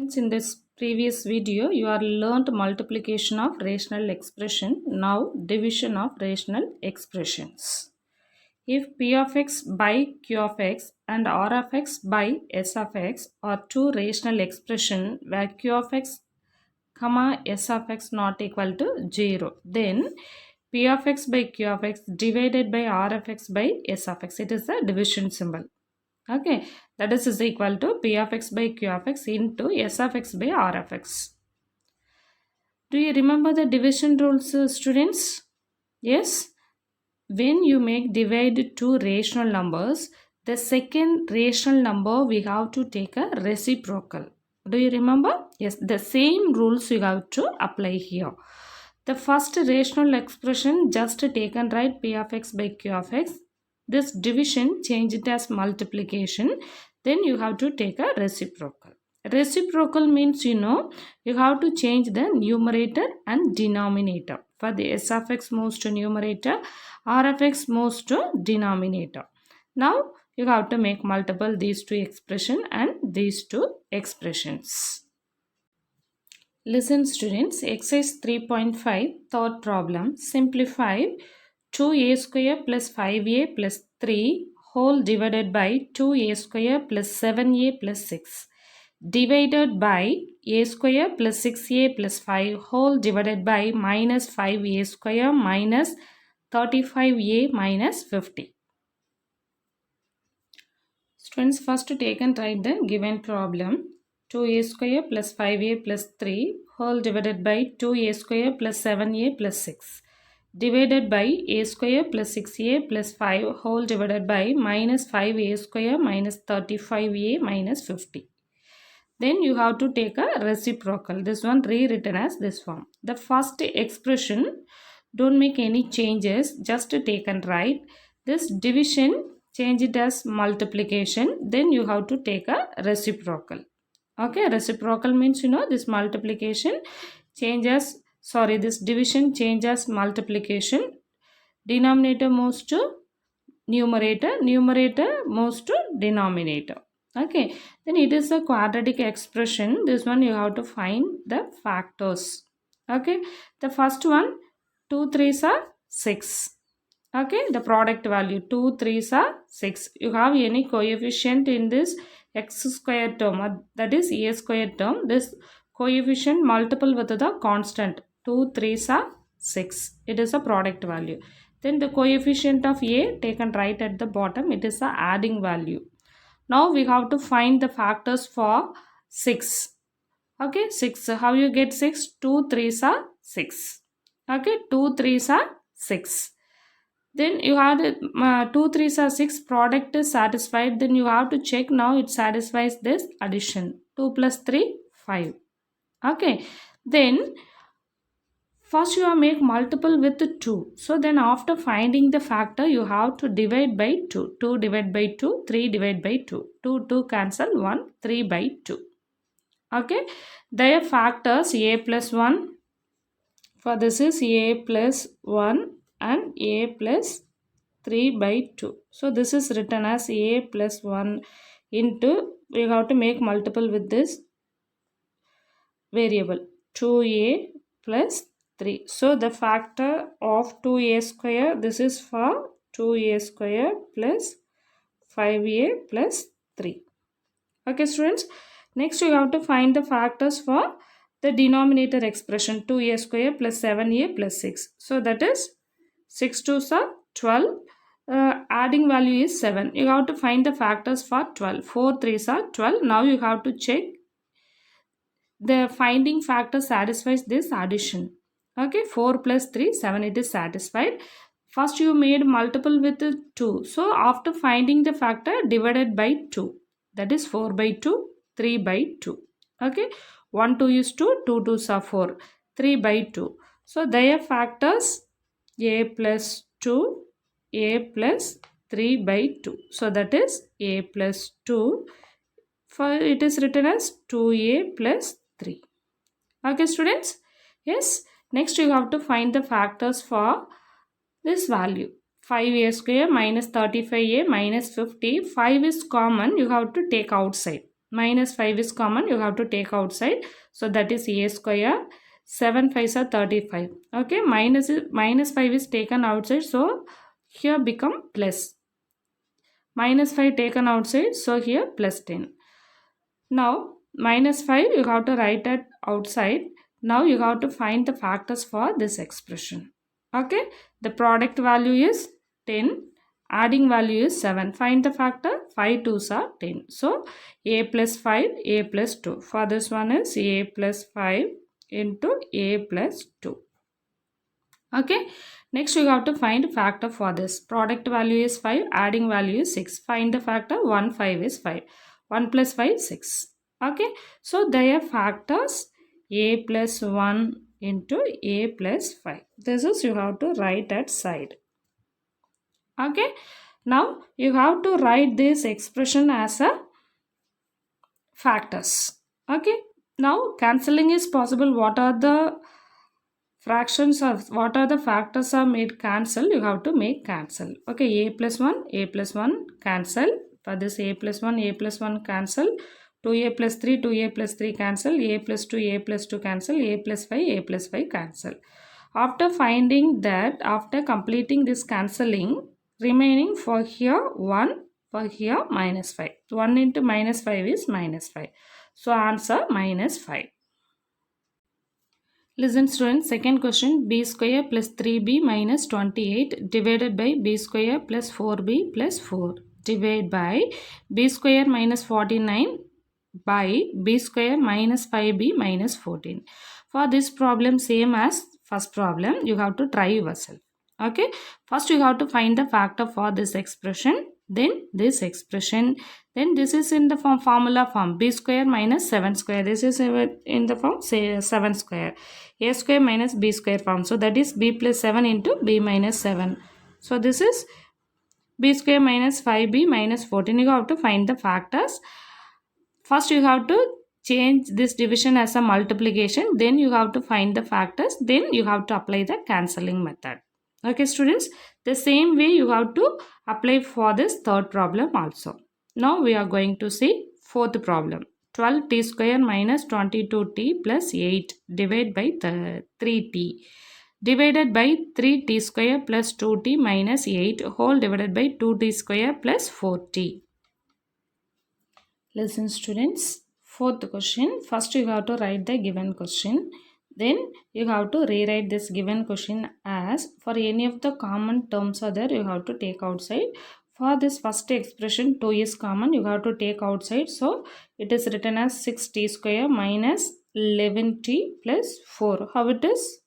Friends, in this previous video, you are learnt multiplication of rational expression. Now, division of rational expressions. If p of x by q of x and r of x by s of x are two rational expression where q of x comma s of x not equal to 0, then p of x by q of x divided by r of x by s of x. It is the division symbol. Okay, that is equal to p of x by q of x into s of x by r of x. Do you remember the division rules, students? Yes. When you make divide two rational numbers, the second rational number we have to take a reciprocal. Do you remember? Yes, the same rules we have to apply here. The first rational expression just taken right, p of x by q of x. This division change it as multiplication. Then you have to take a reciprocal. Reciprocal means you have to change the numerator and denominator. For the s of x moves to numerator, r of x moves to denominator. Now you have to make multiple these two expression and these two expressions. Listen students, exercise 3.5 third problem. Simplify 2a square plus 5a plus 3 whole divided by 2a square plus 7a plus 6 divided by a square plus 6a plus 5 whole divided by minus 5a square minus 35a minus 50. Students, first take and write the given problem. 2a square plus 5a plus 3 whole divided by 2a square plus 7a plus 6 divided by a square plus 6a plus 5 whole divided by minus 5a square minus 35a minus 50. Then you have to take a reciprocal. This one rewritten as this form. The first expression, don't make any changes, just take and write. This division, change it as multiplication. Then you have to take a reciprocal. Okay, reciprocal means this multiplication changes, this division changes multiplication. Denominator moves to numerator, numerator moves to denominator. Okay, then it is a quadratic expression. This one you have to find the factors. Okay, the first one, 2 3s are 6. Okay, the product value 2 3s are 6. You have any coefficient in this x square term, that is a square term. This coefficient multiple with the constant 2 3s are 6. It is a product value. Then the coefficient of a taken right at the bottom, it is the adding value. Now we have to find the factors for 6. Okay, 6. How you get 6? 2 3s are 6. Okay, 2 3s are 6. Then you had 2 3s are 6, product is satisfied. Then you have to check now it satisfies this addition. 2 plus 3, 5. Okay, then first you make multiple with 2. So then after finding the factor, you have to divide by 2. 2 divided by 2, 3 divided by 2. 2, 2 cancel, 1, 3 by 2. Okay, their factors a plus 1. For this is a plus 1 and a plus 3 by 2. So this is written as a plus 1 into, we have to make multiple with this variable 2a plus 3. So the factor of 2a square, this is for 2a square plus 5a plus 3. Okay students, next you have to find the factors for the denominator expression 2a square plus 7a plus 6. So that is 6 2s are 12. Adding value is 7. You have to find the factors for 12. 4 3s are 12. Now you have to check the finding factor satisfies this addition. Okay, 4 plus 3, 7, it is satisfied. First you made multiple with 2. So after finding the factor, divided by 2. That is 4 by 2, 3 by 2. Okay, 1 2 is 2, 2 2s are 4, 3 by 2. So their factors a plus 2, a plus 3 by 2. So that is a plus 2. For it is written as 2a plus 3. Okay students, yes, next you have to find the factors for this value 5a square minus 35a minus 50. 5 is common, you have to take outside. minus 5 is common, you have to take outside. So that is a square. 7 5s are 35. Okay, minus 5 is taken outside, so here become plus. Minus 5 taken outside, so here plus 10. Now minus 5 you have to write it outside. Now you have to find the factors for this expression. Okay, the product value is 10, adding value is 7. Find the factor. 5 2s are 10. So a plus 5, a plus 2. For this one is a plus 5 into a plus 2. Okay, next you have to find factor for this. Product value is 5, adding value is 6. Find the factor. 1 5 is 5. 1 plus 5 6. Okay, so they are factors a plus 1 into a plus 5. This is you have to write at side. Okay, now you have to write this expression as a factors. Okay, now cancelling is possible. What are the fractions of what are the factors are made cancel? You have to make cancel. Okay, a plus 1 cancel. For this a plus 1 cancel. 2a plus 3 cancel. A plus 2 cancel. A plus 5 cancel. After finding that, after completing this cancelling, remaining for here 1, for here minus 5. 1 into minus 5 is minus 5. So answer minus 5. Listen students, second question, b square plus 3b minus 28 divided by b square plus 4b plus 4 divided by b square minus 49 by b square minus 5b minus 14. For this problem, same as first problem, you have to try yourself. Okay, first you have to find the factor for this expression, then this expression, then this is in the formula form b square minus 7 square. This is in the form say 7 square. A square minus b square form. So that is b plus 7 into b minus 7. So this is b square minus 5b minus 14. You have to find the factors. First you have to change this division as a multiplication. Then you have to find the factors. Then you have to apply the cancelling method. Okay students, the same way you have to apply for this third problem also. Now we are going to see fourth problem. 12t square minus 22t plus 8 divided by 3t divided by 3t square plus 2t minus 8 whole divided by 2t square plus 4t. Listen students, fourth question. First you have to write the given question. Then you have to rewrite this given question as for any of the common terms are there, you have to take outside. For this first expression 2 is common, you have to take outside. So it is written as 6t square minus 11t plus 4. How it is?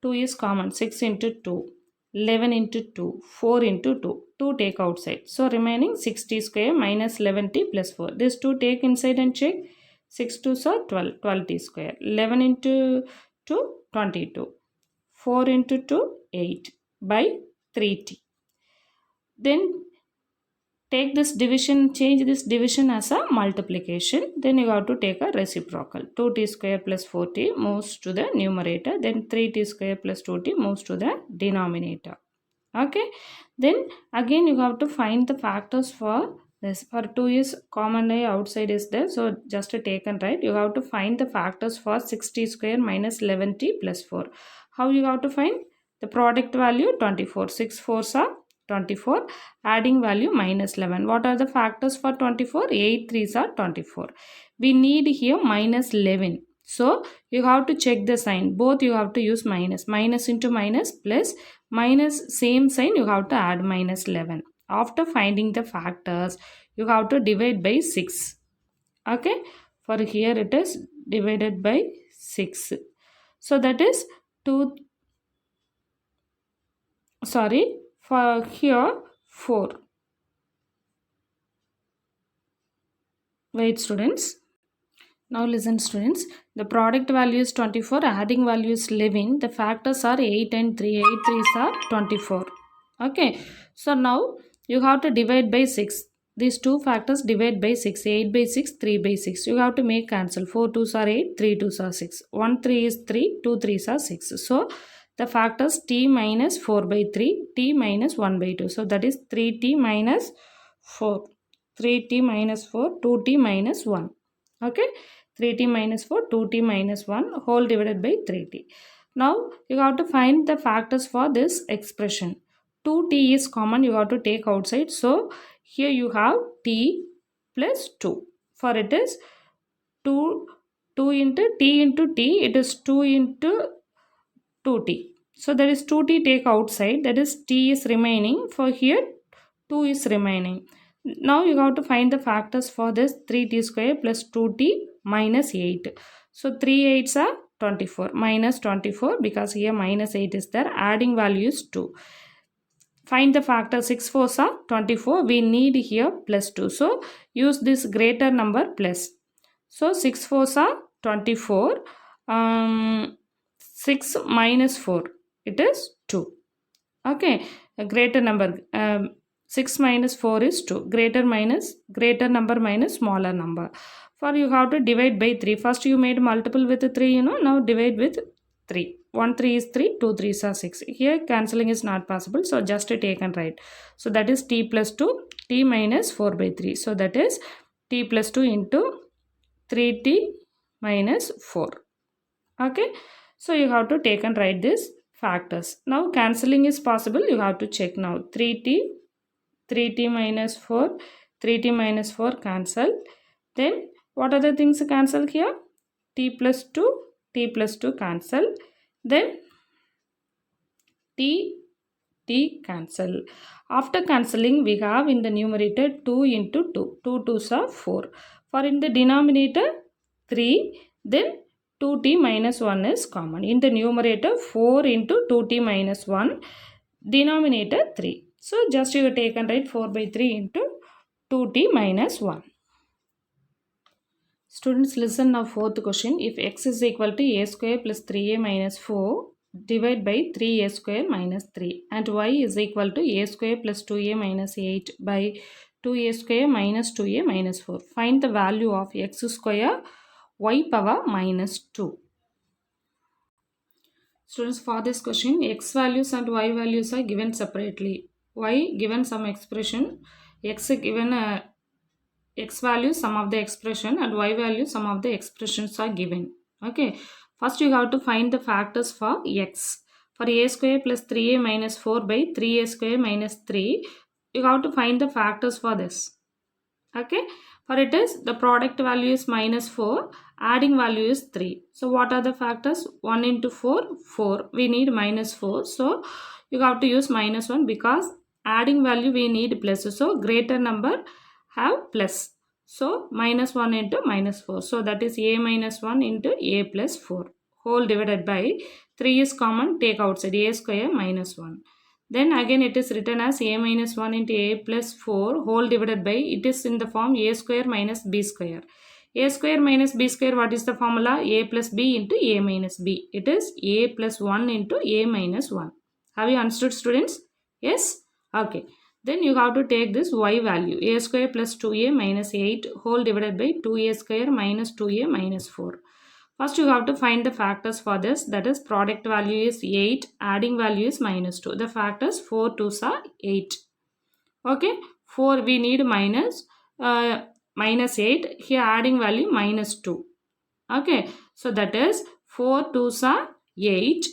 2 is common. 6 into 2. 11 into 2. 4 into 2. 2 take outside. So remaining 6t square minus 11t plus 4. This 2 take inside and check. 6 2s are 12. 12t square. 11 into 2, 22. 4 into 2, 8 by 3t. Then take this division, change this division as a multiplication. Then you have to take a reciprocal. 2t square plus 4t moves to the numerator. Then 3t square plus 2t moves to the denominator. Okay. Then again you have to find the factors for this. For 2 is commonly outside is there. So just take and write. You have to find the factors for 6t square minus 11t plus 4. How you have to find? The product value 24. 6 4s are 24, adding value minus 11. What are the factors for 24? 8 3s are 24. We need here minus 11. So you have to check the sign. Both you have to use minus. Minus into minus plus minus same sign you have to add minus 11. After finding the factors, you have to divide by 6. Okay. For here it is divided by 6. So that is 2. Sorry. For here 4. Wait students. Now listen students. The product value is 24. Adding value is 11. The factors are 8 and 3. 8 3s are 24. Okay. So now you have to divide by 6. These two factors divide by 6. 8 by 6. 3 by 6. You have to make cancel. 4 2s are 8. 3 2s are 6. 1 3 is 3. 2 3s are 6. So the factors t minus 4 by 3, t minus 1 by 2. So that is 3t minus 4. 3t minus 4, 2t minus 1. Okay, 3t minus 4, 2t minus 1 whole divided by 3t. Now you have to find the factors for this expression. 2t is common, you have to take outside. So here you have t plus 2. For it is 2, 2 into t into t, it is 2 into 2t. So that is 2t take outside, that is t is remaining. For here 2 is remaining. Now you have to find the factors for this 3t square plus 2t minus 8. So 3 8s are 24 minus 24 because here minus 8 is there. Adding value is 2. Find the factor 6 4s are 24. We need here plus 2. So use this greater number plus. So 6 4s are 24. 6 minus 4, it is 2. Okay, a greater number. 6 minus 4 is 2. Greater number minus smaller number. For you have to divide by 3. First you made multiple with 3, you know. Now divide with 3. 1 3 is 3, 2 3s are 6. Here cancelling is not possible. So just take and write. So that is t plus 2, t minus 4 by 3. So that is t plus 2 into 3t minus 4. Okay, so you have to take and write this factors. Now cancelling is possible, you have to check now. 3t minus 4, 3t minus 4 cancel. Then what other things cancel here? T plus 2 cancel. Then t cancel. After cancelling, we have in the numerator 2 into 2. 2 2s are 4. For in the denominator 3, then 2t minus 1 is common. In the numerator 4 into 2t minus 1, denominator 3. So just you take and write 4 by 3 into 2t minus 1. Students, listen now fourth question. If x is equal to a square plus 3a minus 4, divide by 3a square minus 3, and y is equal to a square plus 2a minus 8 by 2a square minus 2a minus 4. Find the value of x square y power minus 2. Students, for this question, x values and y values are given separately. Y given some expression, x given a x value sum of the expression, and y value sum of the expressions are given. Okay, first you have to find the factors for x. For a square plus 3a minus 4 by 3a square minus 3, you have to find the factors for this. Okay, for it is the product value is minus 4, adding value is 3. So what are the factors? 1 into 4, 4. We need minus 4. So you have to use minus 1 because adding value we need plus. So greater number have plus. So minus 1 into minus 4. So that is a minus 1 into a plus 4. Whole divided by 3 is common, take outside a square minus 1. Then again it is written as a minus 1 into a plus 4 whole divided by, it is in the form a square minus b square. A square minus b square, what is the formula? A plus b into a minus b. It is a plus 1 into a minus 1. Have you understood, students? Yes? Okay. Then you have to take this y value. A square plus 2a minus 8 whole divided by 2a square minus 2a minus 4. First you have to find the factors for this, that is product value is 8, adding value is minus 2. The factors 4 2s are 8. Okay, 4 we need minus 8, here adding value minus 2. Okay, so that is 4 2s are 8.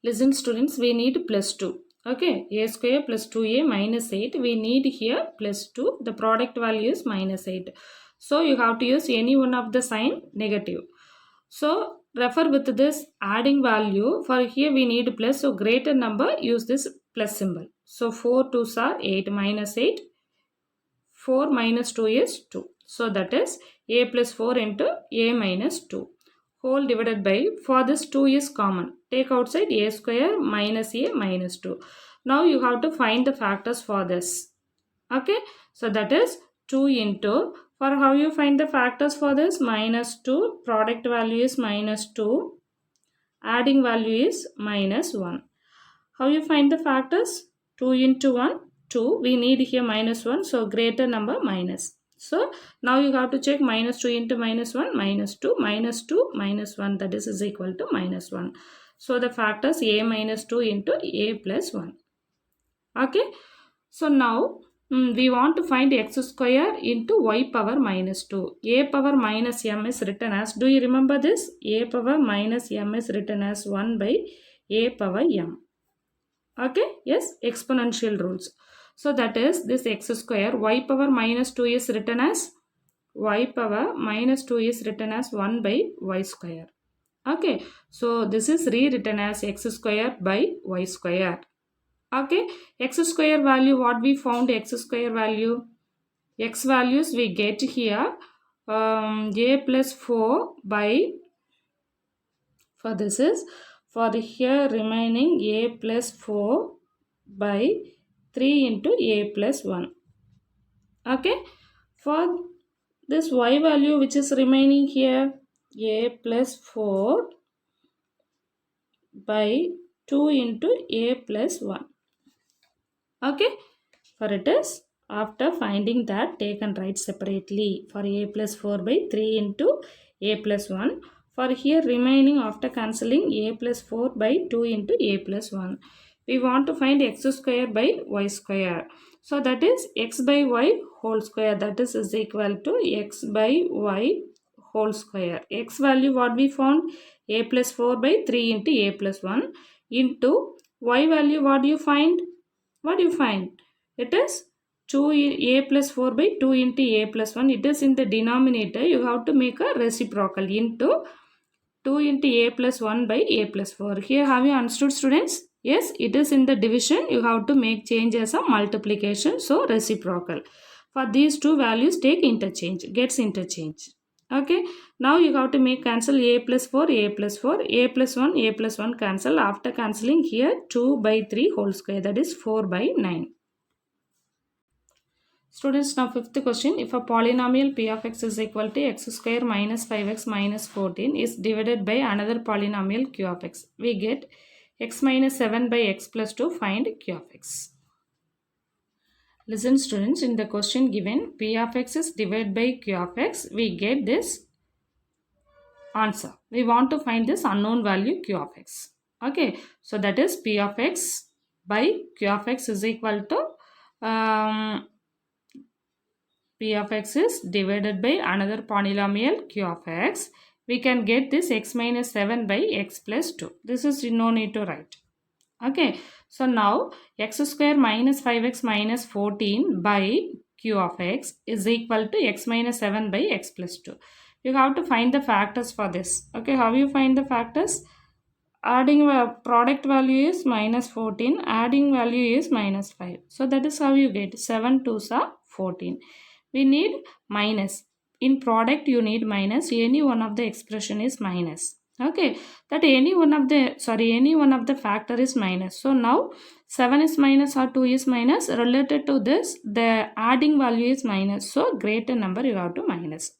Listen students, we need plus 2. Okay, a square plus 2a minus 8, we need here plus 2. The product value is minus 8. So you have to use any one of the sign negative. So refer with this adding value. For here we need plus. So greater number, use this plus symbol. So 4 2s are 8 minus 8. 4 minus 2 is 2. So that is a plus 4 into a minus 2. Whole divided by, for this 2 is common. Take outside a square minus a minus 2. Now you have to find the factors for this. Okay, so that is 2 into, for how you find the factors for this? Minus 2, product value is minus 2, adding value is minus 1. How you find the factors? 2 into 1, 2. We need here minus 1, so greater number minus. So now you have to check minus 2 into minus 1, minus 2, minus 2, minus 1, that is equal to minus 1. So the factors a minus 2 into a plus 1. Okay, so now we want to find x square into y power minus 2. A power minus m is written as, do you remember this? A power minus m is written as 1 by a power m. Okay, yes, exponential rules. So that is this x square, y power minus 2 is written as, y power minus 2 is written as 1 by y square. Okay, so this is rewritten as x square by y square. Okay, x square value, what we found x square value? X values we get here, a plus 4 by, for this is, for the here remaining a plus 4 by 3 into a plus 1. Okay, for this y value which is remaining here, a plus 4 by 2 into a plus 1. Okay, for it is, after finding that, take and write separately. For a plus 4 by 3 into a plus 1. For here remaining, after cancelling, a plus 4 by 2 into a plus 1. We want to find x square by y square. So that is x by y whole square, that is equal to x by y whole square. X value what we found, a plus 4 by 3 into a plus 1 into y value what do you find? What do you find? It is 2a plus 4 by 2 into a plus 1. It is in the denominator. You have to make a reciprocal into 2 into a plus 1 by a plus 4. Here have you understood, students? Yes, it is in the division. You have to make change as a multiplication. So reciprocal. For these two values, take interchange. Gets interchange. Okay. Now you have to make cancel a plus 4, a plus 4, a plus 1, a plus 1 cancel. After cancelling here 2 by 3 whole square, that is 4 by 9. Students, now fifth question. If a polynomial p of x is equal to x square minus 5x minus 14 is divided by another polynomial q of x, we get x minus 7 by x plus 2, find q of x. Listen, students, in the question given p of x is divided by q of x, we get this answer. We want to find this unknown value q of x. Okay, so that is p of x by q of x is equal to p of x is divided by another polynomial q of x. We can get this x minus 7 by x plus 2. This is no need to write. Okay, so now x square minus 5x minus 14 by q of x is equal to x minus 7 by x plus 2. You have to find the factors for this. Okay, how you find the factors? Adding product value is minus 14, adding value is minus 5. So that is how you get 7 2s are 14. We need minus. In product you need minus. Any one of the expression is minus. Okay, that any one of the factor is minus. So now 7 is minus or 2 is minus. Related to this, the adding value is minus. So greater number you have to minus.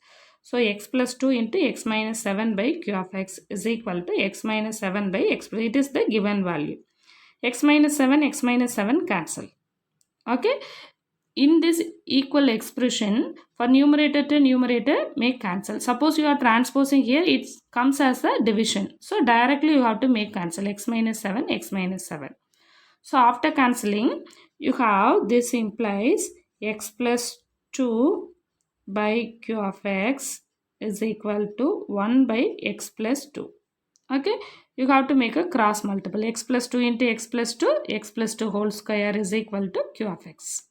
So x plus 2 into x minus 7 by q of x is equal to x minus 7 by x. It is the given value. X minus 7 cancel. Okay. In this equal expression, for numerator to numerator make cancel. Suppose you are transposing here, it comes as a division. So directly you have to make cancel x minus 7, x minus 7. So after cancelling, you have this implies x plus 2 by q of x is equal to 1 by x plus 2. Okay, you have to make a cross multiple. X plus 2 into x plus 2 whole square is equal to q of x.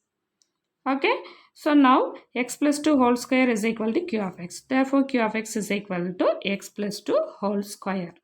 Okay, so now x plus 2 whole square is equal to q of x. Therefore, q of x is equal to x plus 2 whole square.